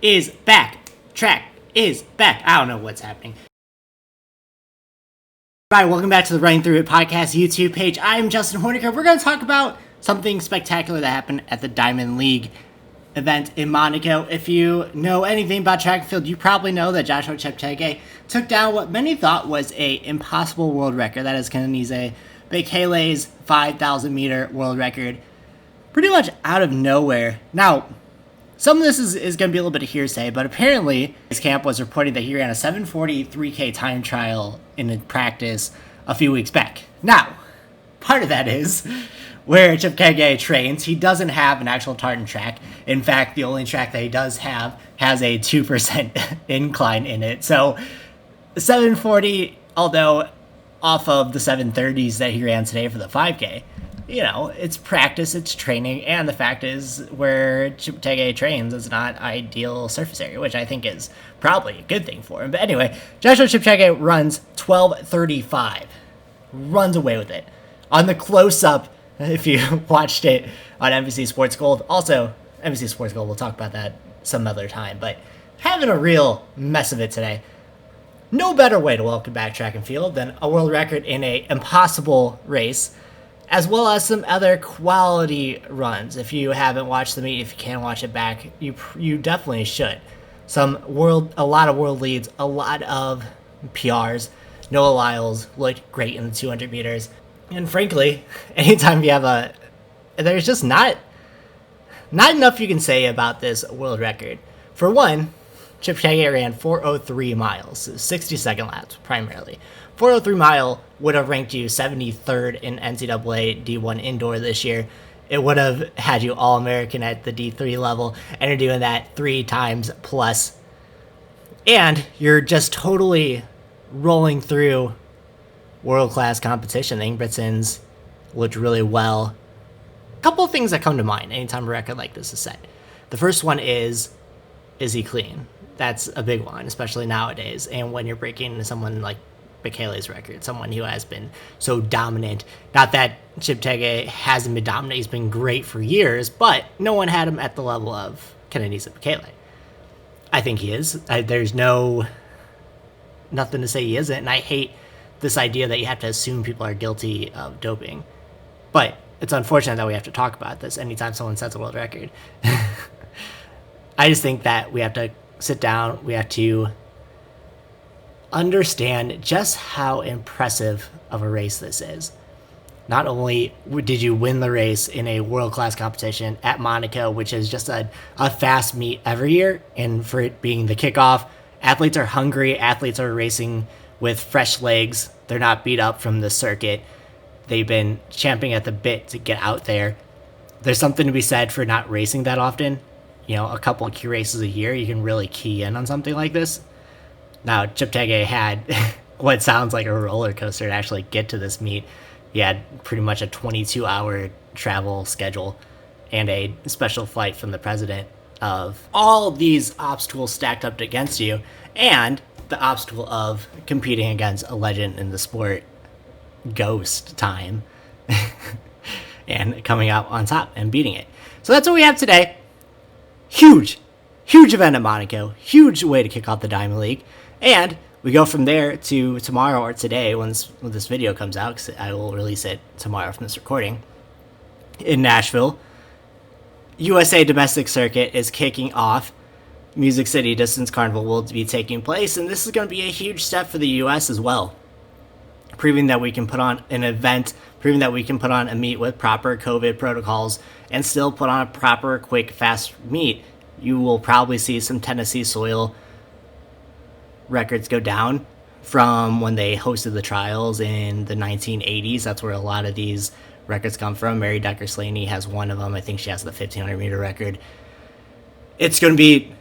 is back. Track is back. I don't know what's happening. All right, welcome back to the Running Through It podcast YouTube page. I'm Justin Horniker. We're going to talk about something spectacular that happened at the Diamond League event in Monaco. If you know anything about track and field, you probably know that Joshua Cheptegei took down what many thought was a impossible world record. That is Kenenisa Bekele's 5,000 meter world record, pretty much out of nowhere. Now, some of this is going to be a little bit of hearsay, but apparently his camp was reporting that he ran a 7:40 3K time trial in practice a few weeks back. Now, part of that is where Cheptegei trains, he doesn't have an actual tartan track. In fact, the only track that he does have has a 2% incline in it. So 740, although off of the 730s that he ran today for the 5K, you know, it's practice, it's training, and the fact is where Cheptegei trains is not ideal surface area, which I think is probably a good thing for him. But anyway, Joshua Cheptegei runs 12:35, runs away with it. On the close-up, if you watched it on NBC Sports Gold, also NBC Sports Gold, we'll talk about that some other time, but having a real mess of it today. No better way to welcome back track and field than a world record in a impossible race, as well as some other quality runs. If you haven't watched the meet, if you can't watch it back, you definitely should. A lot of world leads, a lot of PRs. Noah Lyles looked great in the 200 meters. And frankly, anytime you have there's just not enough you can say about this world record. For one, Cheptegei ran 4:03 miles, 60-second laps primarily. 4:03 mile would have ranked you 73rd in NCAA D1 indoor this year. It would have had you All-American at the D3 level, and you're doing that 3 times plus. And you're just totally rolling through world-class competition. Ingebrigtsen's looked really well. A couple of things that come to mind anytime a record like this is set. The first one is he clean? That's a big one, especially nowadays. And when you're breaking someone like Bekele's record, someone who has been so dominant. Not that Cheptegei hasn't been dominant, he's been great for years, but no one had him at the level of Kenenisa Bekele. I think he is. There's nothing to say he isn't, and I hate this idea that you have to assume people are guilty of doping. But it's unfortunate that we have to talk about this anytime someone sets a world record. I just think that we have to sit down, we have to understand just how impressive of a race this is. Not only did you win the race in a world-class competition at Monaco, which is just a fast meet every year, and for it being the kickoff, athletes are hungry, athletes are racing with fresh legs, they're not beat up from the circuit, they've been champing at the bit to get out there. There's something to be said for not racing that often. You know, a couple of key races a year, you can really key in on something like this. Now, Cheptegei had what sounds like a roller coaster to actually get to this meet. He had pretty much a 22-hour travel schedule and a special flight from the president of all these obstacles stacked up against you, and the obstacle of competing against a legend in the sport, Ghost Time, and coming out on top and beating it. So that's what we have today. Huge event at Monaco. Huge way to kick off the Diamond League. And we go from there to tomorrow or today when this video comes out, because I will release it tomorrow from this recording, in Nashville. USA Domestic Circuit is kicking off. Music City Distance Carnival will be taking place, and this is going to be a huge step for the U.S. as well. Proving that we can put on an event, proving that we can put on a meet with proper COVID protocols and still put on a proper, quick, fast meet. You will probably see some Tennessee soil records go down from when they hosted the trials in the 1980s. That's where a lot of these records come from. Mary Decker-Slaney has one of them. I think she has the 1,500 meter record. It's going to be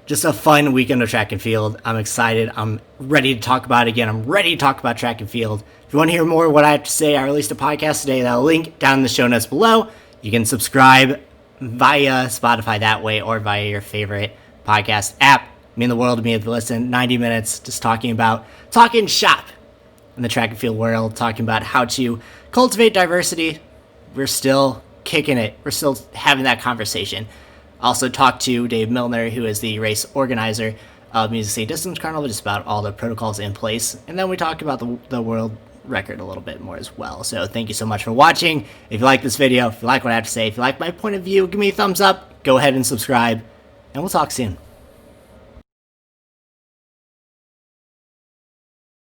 just a fun weekend of track and field. I'm excited. I'm ready to talk about it again. I'm ready to talk about track and field. If you want to hear more of what I have to say, I released a podcast today that I'll link down in the show notes below. You can subscribe via Spotify that way or via your favorite podcast app. Mean the world to me if you listen. 90 minutes just talking shop in the track and field world, talking about how to cultivate diversity. We're still kicking it. We're still having that conversation. Also talk to Dave Milner, who is the race organizer of Music City Distance Carnival, just about all the protocols in place. And then we talk about the world record a little bit more as well. So thank you so much for watching. If you like this video, if you like what I have to say, if you like my point of view, give me a thumbs up, go ahead and subscribe, and we'll talk soon.